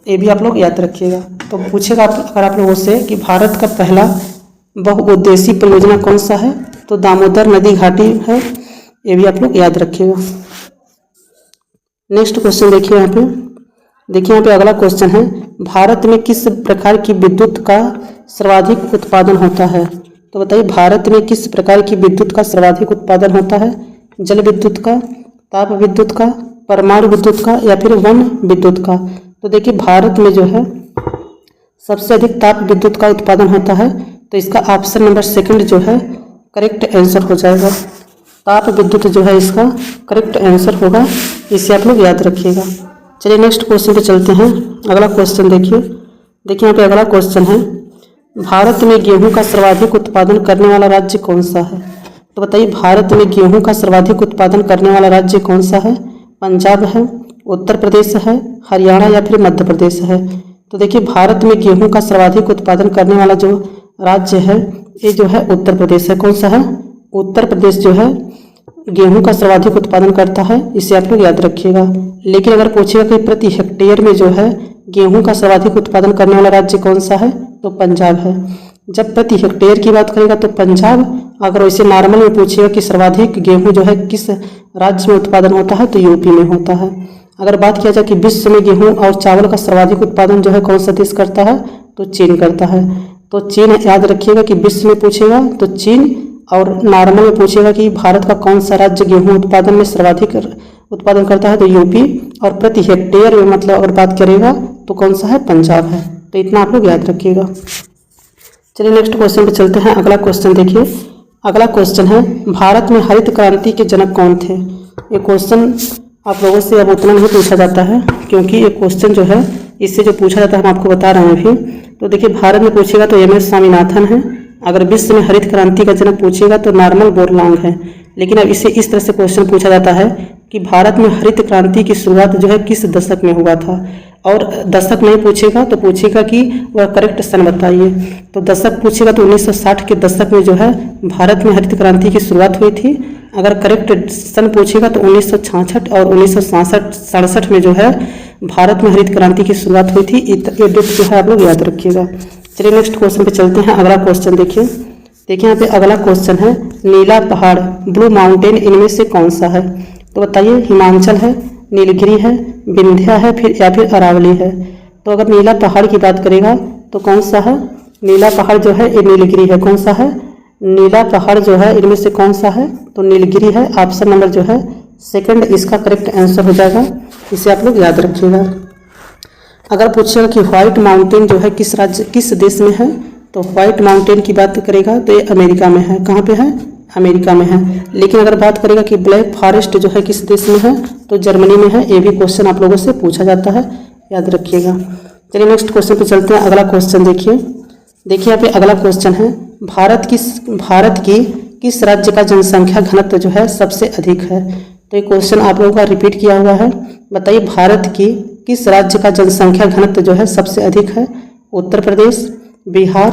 ये भी आप लोग याद रखिएगा। तो पूछेगा अगर आप लोगों से कि भारत का पहला बहुउद्देशीय परियोजना कौन सा है, तो दामोदर नदी घाटी है। ये भी आप लोग याद रखिएगा। नेक्स्ट क्वेश्चन देखिए यहाँ पे अगला क्वेश्चन है, भारत में किस प्रकार की विद्युत का सर्वाधिक उत्पादन होता है। तो बताइए भारत में किस प्रकार की विद्युत का सर्वाधिक उत्पादन होता है। जल विद्युत का, ताप विद्युत का, परमाणु विद्युत का या फिर वन विद्युत का। तो देखिए भारत में जो है सबसे अधिक ताप विद्युत का उत्पादन होता है। तो इसका ऑप्शन नंबर सेकंड जो है करेक्ट आंसर हो जाएगा। ताप विद्युत जो है इसका करेक्ट आंसर होगा। इसे आप लोग याद रखिएगा। चलिए नेक्स्ट क्वेश्चन पे चलते हैं। अगला क्वेश्चन देखिए यहाँ पे अगला क्वेश्चन है, भारत में गेहूं का सर्वाधिक उत्पादन करने वाला राज्य कौन सा है। तो बताइए भारत में गेहूं का सर्वाधिक उत्पादन करने वाला राज्य कौन सा है। पंजाब है, उत्तर प्रदेश है, हरियाणा या फिर मध्य प्रदेश है। तो देखिए भारत में गेहूं का सर्वाधिक उत्पादन करने वाला जो राज्य है ये जो है उत्तर प्रदेश है। कौन सा है, उत्तर प्रदेश जो है गेहूं का सर्वाधिक उत्पादन करता है। इसे आप लोग याद रखिएगा। लेकिन अगर पूछेगा कि प्रति हेक्टेयर में जो है गेहूं का सर्वाधिक उत्पादन करने वाला राज्य कौन सा है, तो पंजाब है। जब प्रति हेक्टेयर की बात करेगा तो पंजाब, अगर वैसे नॉर्मल में पूछेगा कि सर्वाधिक गेहूं जो है किस राज्य में उत्पादन होता है, तो यूपी में होता है। अगर बात किया जाए कि विश्व में गेहूं और चावल का सर्वाधिक उत्पादन जो है कौन सा देश करता है, तो चीन करता है। तो चीन याद रखिएगा कि विश्व में पूछेगा तो चीन, और नॉर्मल में पूछेगा कि भारत का कौन सा राज्य गेहूं उत्पादन में सर्वाधिक उत्पादन करता है, तो यूपी। और प्रति हेक्टेयर में मतलब अगर बात करेगा तो कौन सा है, पंजाब है। तो इतना आप लोग याद रखिएगा। चलिए नेक्स्ट क्वेश्चन पे चलते हैं। अगला क्वेश्चन देखिए, अगला क्वेश्चन है, भारत में हरित क्रांति के जनक कौन थे। ये क्वेश्चन आप लोगों से अब उतना नहीं पूछा जाता है, क्योंकि ये क्वेश्चन जो है इससे जो पूछा जाता है हम आपको बता रहे हैं अभी। तो देखिए भारत में पूछेगा तो एम.एस. स्वामीनाथन है, अगर विश्व में हरित क्रांति का जनक पूछेगा तो नॉर्मन बोरलॉन्ग है। लेकिन अब इसे इस तरह से क्वेश्चन पूछा जाता है कि भारत में हरित क्रांति की शुरुआत जो है किस दशक में हुआ था, और दशक नहीं पूछेगा तो पूछेगा कि वह करेक्ट सन बताइए। तो दशक पूछेगा तो 1960 के दशक में जो है भारत में हरित क्रांति की शुरुआत हुई थी। अगर करेक्ट सन पूछेगा तो 1966 और 1967 में जो है भारत में हरित क्रांति की शुरुआत हुई थी। ये डेट जो है आप लोग याद रखिएगा। चलिए नेक्स्ट क्वेश्चन पे चलते हैं। अगला क्वेश्चन देखिए यहाँ पे अगला क्वेश्चन है, नीला पहाड़ ब्लू माउंटेन इनमें से कौन सा है? तो बताइए, हिमाचल है, नीलगिरी है, विंध्या है, फिर या फिर अरावली है। तो अगर नीला पहाड़ की बात करेगा तो कौन सा है? नीला पहाड़ जो है ये नीलगिरी है। कौन सा है? नीला पहाड़ जो है इनमें से कौन सा है? तो नीलगिरी है। ऑप्शन नंबर जो है सेकंड इसका करेक्ट आंसर हो जाएगा। इसे आप लोग याद रखिएगा। अगर पूछेगा कि व्हाइट माउंटेन जो है किस राज्य किस देश में है, तो व्हाइट माउंटेन की बात करेगा तो ये अमेरिका में है। कहाँ पे है? अमेरिका में है। लेकिन अगर बात करेगा कि ब्लैक फॉरेस्ट जो है किस देश में है, तो जर्मनी में है। ये भी क्वेश्चन आप लोगों से पूछा जाता है, याद रखिएगा। चलिए नेक्स्ट क्वेश्चन पे चलते हैं। अगला क्वेश्चन देखिए यहाँ पे अगला क्वेश्चन है, भारत की किस राज्य का जनसंख्या घनत्व जो है सबसे अधिक है? तो ये क्वेश्चन आप लोगों का रिपीट किया हुआ है। बताइए, भारत की किस राज्य का जनसंख्या घनत्व जो है सबसे अधिक है? उत्तर प्रदेश, बिहार,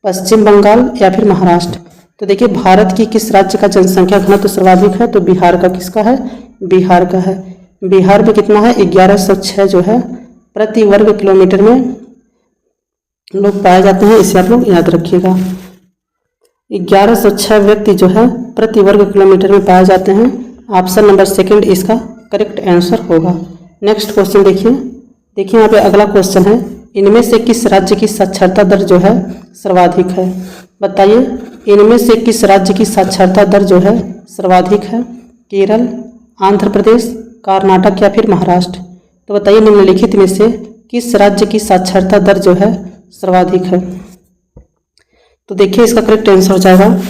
पश्चिम बंगाल या फिर महाराष्ट्र। तो देखिए, भारत की किस राज्य का जनसंख्या घनत्व सर्वाधिक है? तो बिहार का। किसका है? बिहार का है। बिहार में कितना है? 1106 जो है प्रति वर्ग किलोमीटर में लोग पाए जाते हैं। इसे आप लोग याद रखिएगा। 1106 व्यक्ति जो है प्रति वर्ग किलोमीटर में पाए जाते हैं। ऑप्शन नंबर सेकंड इसका करेक्ट आंसर होगा। नेक्स्ट क्वेश्चन देखिए यहाँ पे अगला क्वेश्चन है, इनमें से किस राज्य की साक्षरता दर जो है सर्वाधिक है? बताइए, इनमें से किस राज्य की साक्षरता दर जो है सर्वाधिक है? केरल, आंध्र प्रदेश, कर्नाटक या फिर महाराष्ट्र। तो बताइए, निम्नलिखित में से किस राज्य की साक्षरता दर जो है सर्वाधिक है? तो देखिए इसका करेक्ट आंसर हो जाएगा,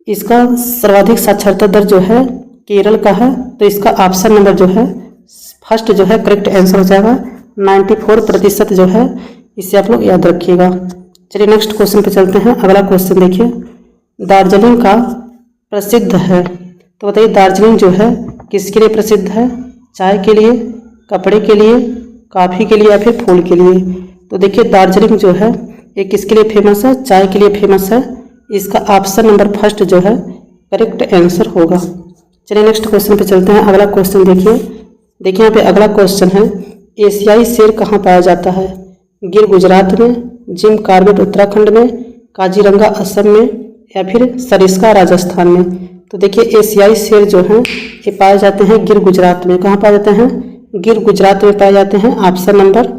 इसका सर्वाधिक साक्षरता दर जो है केरल का है। तो इसका ऑप्शन नंबर जो है फर्स्ट जो है करेक्ट आंसर हो जाएगा। 94% जो है, इसे आप लोग याद रखिएगा। चलिए नेक्स्ट क्वेश्चन पे चलते हैं। अगला क्वेश्चन देखिए, दार्जिलिंग का प्रसिद्ध है। तो बताइए, दार्जिलिंग जो है किसके लिए प्रसिद्ध है? चाय के लिए, कपड़े के लिए, कॉफ़ी के लिए या फिर फूल के लिए। तो देखिए, दार्जिलिंग जो है ये किसके लिए फेमस है? चाय के लिए फेमस है। इसका ऑप्शन नंबर फर्स्ट जो है करेक्ट आंसर होगा। चलिए नेक्स्ट क्वेश्चन पे चलते हैं। अगला क्वेश्चन देखिए यहाँ पे अगला क्वेश्चन है, एशियाई शेर कहाँ पाया जाता है? गिर गुजरात में, जिम कॉर्बेट उत्तराखंड में, काजीरंगा असम में या फिर सरिस्का राजस्थान में। तो देखिए, एशियाई शेर जो हैं ये पाए जाते हैं गिर गुजरात में। कहाँ पाए जाते हैं? गिर गुजरात में पाए जाते हैं। ऑप्शन नंबर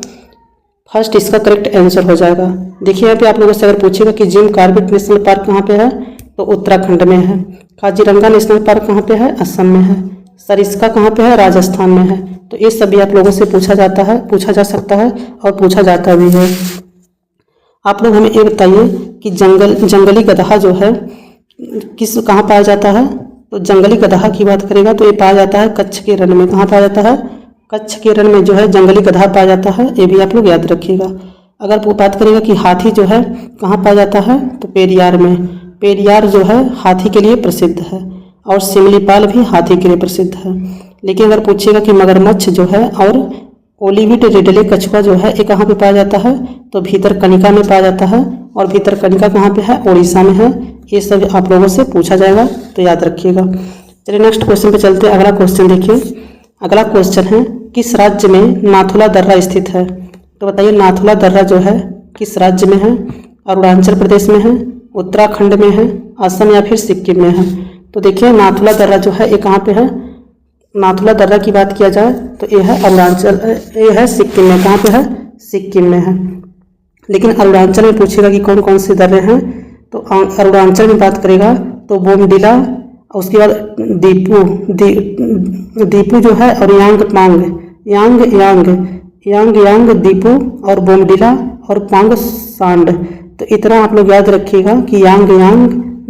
फर्स्ट इसका करेक्ट आंसर हो जाएगा। देखिए यहाँ पे आप लोगों से अगर पूछेगा कि जिम कॉर्बेट नेशनल पार्क कहाँ पे है, तो उत्तराखंड में है। काजीरंगा नेशनल पार्क कहाँ पे है? असम में है। सरिस्का कहाँ पे है? राजस्थान में है। तो ये सभी आप लोगों से पूछा जा सकता है और पूछा जाता भी है। आप लोग हमें ये बताइए कि जंगली गदहा जो है कहाँ पाया जाता है? तो जंगली गदहा की बात करेगा तो ये पाया जाता है कच्छ के रण में। कहाँ पाया जाता है? कच्छ के रण में जो है जंगली गदहा पाया जाता है। ये भी आप लोग याद रखिएगा। अगर वो बात करेगा कि हाथी जो है कहाँ पाया जाता है, तो पेरियार में। पेरियार जो है हाथी के लिए प्रसिद्ध है और सिमलीपाल भी हाथी के लिए प्रसिद्ध है। लेकिन अगर पूछेगा कि मगरमच्छ जो है और ओलिविट रिडले कछुआ जो है ये कहाँ पे पाया जाता है, तो भीतरकनिका में पाया जाता है। और भीतरकनिका कहाँ पे है? उड़ीसा में है। ये सब आप लोगों से पूछा जाएगा, तो याद रखिएगा। चलिए नेक्स्ट क्वेश्चन पे चलते हैं। अगला क्वेश्चन देखिए, अगला क्वेश्चन है, किस राज्य में नाथुला दर्रा स्थित है? तो बताइए, नाथुला दर्रा जो है किस राज्य में है? अरुणाचल प्रदेश में है, उत्तराखंड में है, असम या फिर सिक्किम में है। तो देखिए, नाथुला दर्रा जो है ये कहाँ पे है? नाथुला दर्रा की बात किया जाए तो ये है ये है सिक्किम में। कहाँ पे है? सिक्किम में है। लेकिन अरुणाचल में पूछेगा कि कौन कौन से दर्रे हैं, तो अरुणाचल में बात करेगा तो बोमडिला, उसके बाद दीपू जो है और यांग दीपू और बोमडिला और पांग सांड। तो इतना आप लोग याद रखिएगा कि यांग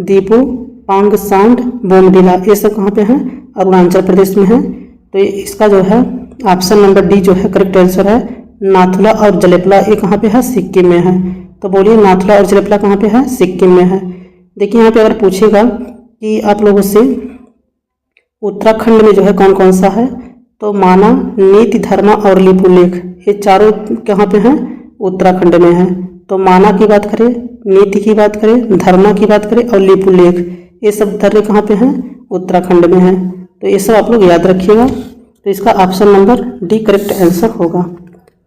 दीपू, पांग सांड, बोमडिला, ये सब कहाँ पे हैं? अरुणाचल प्रदेश में है। तो इसका जो है ऑप्शन नंबर डी जो है करेक्ट आंसर है। नाथुला और जलेपला ये कहाँ पे है? सिक्किम में है। तो बोलिए नाथुला और जलपला कहाँ पे है? सिक्किम में है। देखिए यहाँ पे अगर पूछेगा कि आप लोगों से उत्तराखंड में जो है कौन कौन सा है, तो माना, नीति, धर्मा और लिपुलेख, ये चारों कहाँ पे हैं? उत्तराखंड में है। तो माना की बात करें, नीति की बात करें, धर्मा की बात करें और लिपुलेख, ये सब धर्म कहाँ पे हैं? उत्तराखंड में है। तो ये सब आप लोग याद रखिएगा। तो इसका option number D correct answer होगा।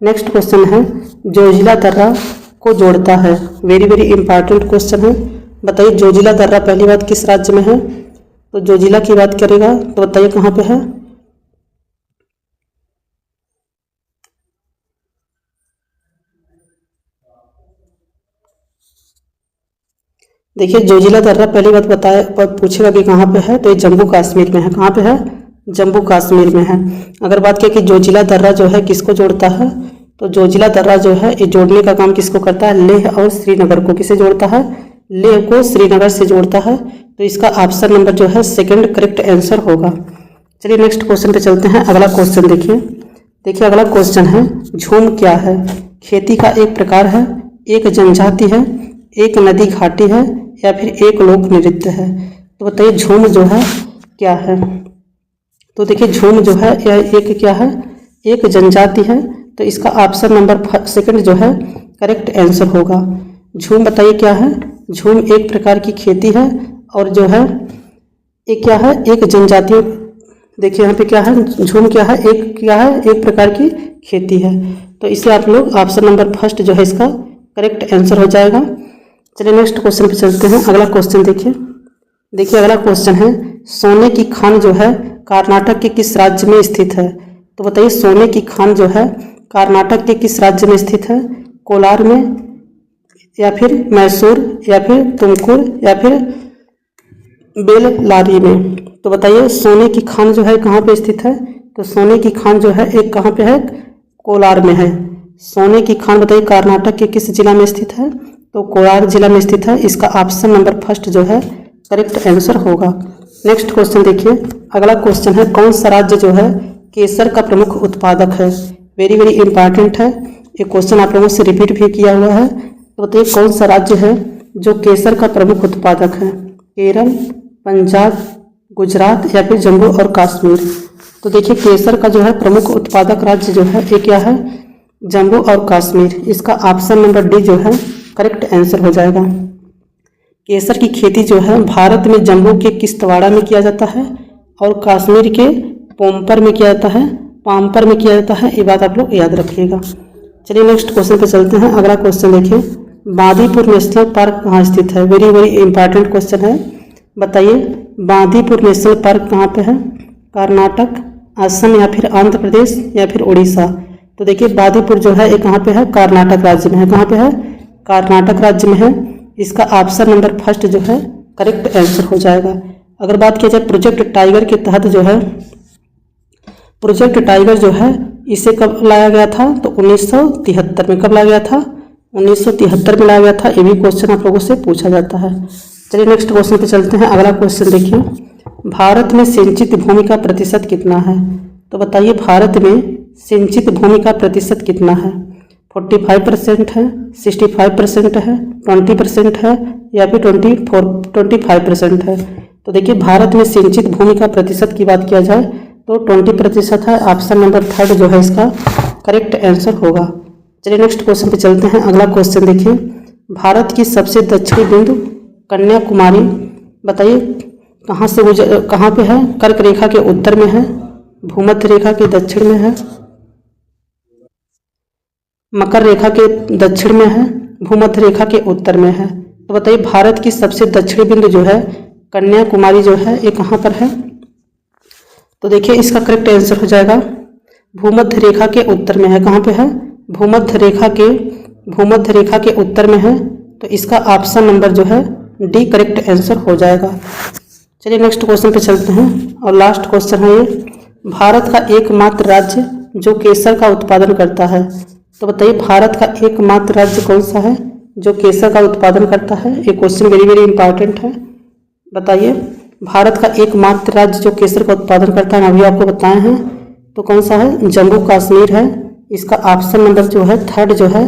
नेक्स्ट क्वेश्चन है, जोजिला दर्रा को जोड़ता है, वेरी वेरी इंपॉर्टेंट क्वेश्चन है। बताइए जोजिला दर्रा पहली बात किस राज्य में है? तो जोजिला की बात करेगा तो बताइए कहाँ पे है? देखिए जोजिला दर्रा पहली बात बताए पूछेगा कि कहाँ पे है, तो ये जम्मू कश्मीर में है। कहाँ पे है? जम्मू कश्मीर में है। अगर बात करें कि जोजिला दर्रा जो है किसको जोड़ता है, तो जोजिला दर्रा जो है ये जोड़ने का काम किसको करता है? लेह और श्रीनगर को। किसे जोड़ता है? लेह को श्रीनगर से जोड़ता है। तो इसका ऑप्शन नंबर जो है सेकंड करेक्ट आंसर होगा। चलिए नेक्स्ट क्वेश्चन पे चलते हैं। अगला क्वेश्चन देखिए अगला क्वेश्चन है, झूम क्या है? खेती का एक प्रकार है, एक जनजाति है, एक नदी घाटी है या फिर एक लोक नृत्य है? तो बताइए झूम जो है क्या है? तो देखिए झूम जो है यह एक क्या है? एक जनजाति है। तो इसका ऑप्शन नंबर सेकंड जो है करेक्ट आंसर होगा। झूम बताइए क्या है? झूम एक प्रकार की खेती है और जो है एक क्या है? एक जनजाति। देखिए यहाँ पे क्या है? झूम क्या है? एक प्रकार की खेती है। तो इसे आप लोग ऑप्शन नंबर फर्स्ट जो है इसका करेक्ट आंसर हो जाएगा। चलिए नेक्स्ट क्वेश्चन पे चलते हैं। अगला क्वेश्चन देखिए अगला क्वेश्चन है, सोने की खान जो है कर्नाटक के किस राज्य में स्थित है? तो बताइए सोने की खान जो है कर्नाटक के किस राज्य में स्थित है? कोलार में या फिर मैसूर या फिर तुमकुर या फिर बेललारी में? तो बताइए सोने की खान जो है कहाँ पे स्थित है? तो सोने की खान जो है एक कहाँ पे है? कोलार में है। सोने की खान बताइए कर्नाटक के किस जिला में स्थित है? तो कोलार जिला में स्थित है। इसका ऑप्शन नंबर फर्स्ट जो है करेक्ट आंसर होगा। नेक्स्ट क्वेश्चन देखिए अगला क्वेश्चन है, कौन सा राज्य जो है केसर का प्रमुख उत्पादक है? वेरी वेरी इंपॉर्टेंट है, ये क्वेश्चन आप लोगों से रिपीट भी किया हुआ है। तो बताइए कौन सा राज्य है जो केसर का प्रमुख उत्पादक है? केरल, पंजाब, गुजरात या फिर जम्मू और कश्मीर? तो देखिए केसर का जो है प्रमुख उत्पादक राज्य जो है ये क्या है? जम्मू और कश्मीर। इसका ऑप्शन नंबर डी जो है करेक्ट आंसर हो जाएगा। केसर की खेती जो है भारत में जम्मू के किश्तवाड़ा में किया जाता है और कश्मीर के पाम्पर में किया जाता है, ये बात आप लोग याद रखिएगा। चलिए नेक्स्ट क्वेश्चन पे चलते हैं। अगला क्वेश्चन देखिए, बांदीपुर नेशनल पार्क कहाँ स्थित है? वेरी वेरी इंपॉर्टेंट क्वेश्चन है। बताइए बांदीपुर नेशनल पार्क कहाँ पे है? कर्नाटक, असम या फिर आंध्र प्रदेश या फिर उड़ीसा? तो देखिए बांदीपुर जो है ये कहाँ पे है? कर्नाटक राज्य में है। कहाँ पे है? कर्नाटक राज्य में है। इसका ऑप्शन नंबर फर्स्ट जो है करेक्ट आंसर हो जाएगा। अगर बात की जाए प्रोजेक्ट टाइगर के तहत जो है, प्रोजेक्ट टाइगर जो है इसे कब लाया गया था? तो 1973 में। कब लाया गया था? 1973 में लाया गया था। ये भी क्वेश्चन आप लोगों से पूछा जाता है। चलिए नेक्स्ट क्वेश्चन पे चलते हैं। अगला क्वेश्चन देखिए, भारत में सिंचित भूमि का प्रतिशत कितना है? तो बताइए भारत में सिंचित भूमि का प्रतिशत कितना है? 45% है, 65% है, 20% है या फिर 25% है? तो देखिए भारत में सिंचित भूमि का प्रतिशत की बात किया जाए तो 20% है। ऑप्शन नंबर थर्ड जो है इसका करेक्ट आंसर होगा। चलिए नेक्स्ट क्वेश्चन पे चलते हैं। अगला क्वेश्चन देखिए, भारत की सबसे दक्षिणी बिंदु कन्याकुमारी बताइए कहाँ पे है? कर्क रेखा के उत्तर में है, भूमध्य रेखा के दक्षिण में है, मकर रेखा के दक्षिण में है, भूमध्य रेखा के उत्तर में है? तो बताइए भारत की सबसे दक्षिणी बिंदु जो है कन्याकुमारी जो है ये कहाँ पर है? तो देखिए इसका करेक्ट आंसर हो जाएगा भूमध्य रेखा के उत्तर में है। कहाँ पे है? भूमध्य रेखा के उत्तर में है। तो इसका ऑप्शन नंबर जो है डी करेक्ट आंसर हो जाएगा। चलिए नेक्स्ट क्वेश्चन पे चलते हैं और लास्ट क्वेश्चन है ये, भारत का एकमात्र राज्य जो केसर का उत्पादन करता है? तो बताइए भारत का एकमात्र राज्य कौन सा है जो केसर का उत्पादन करता है? ये क्वेश्चन वेरी वेरी इंपॉर्टेंट है। बताइए भारत का एकमात्र राज्य जो केसर का उत्पादन करता है, अभी आपको बताए हैं, तो कौन सा है? जम्मू कश्मीर है। इसका ऑप्शन नंबर जो है थर्ड जो है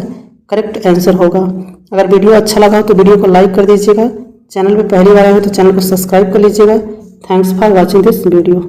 करेक्ट आंसर होगा। अगर वीडियो अच्छा लगा तो वीडियो को लाइक कर दीजिएगा। चैनल पर पहली बार आए हो तो चैनल को सब्सक्राइब कर लीजिएगा। Thanks for watching this video.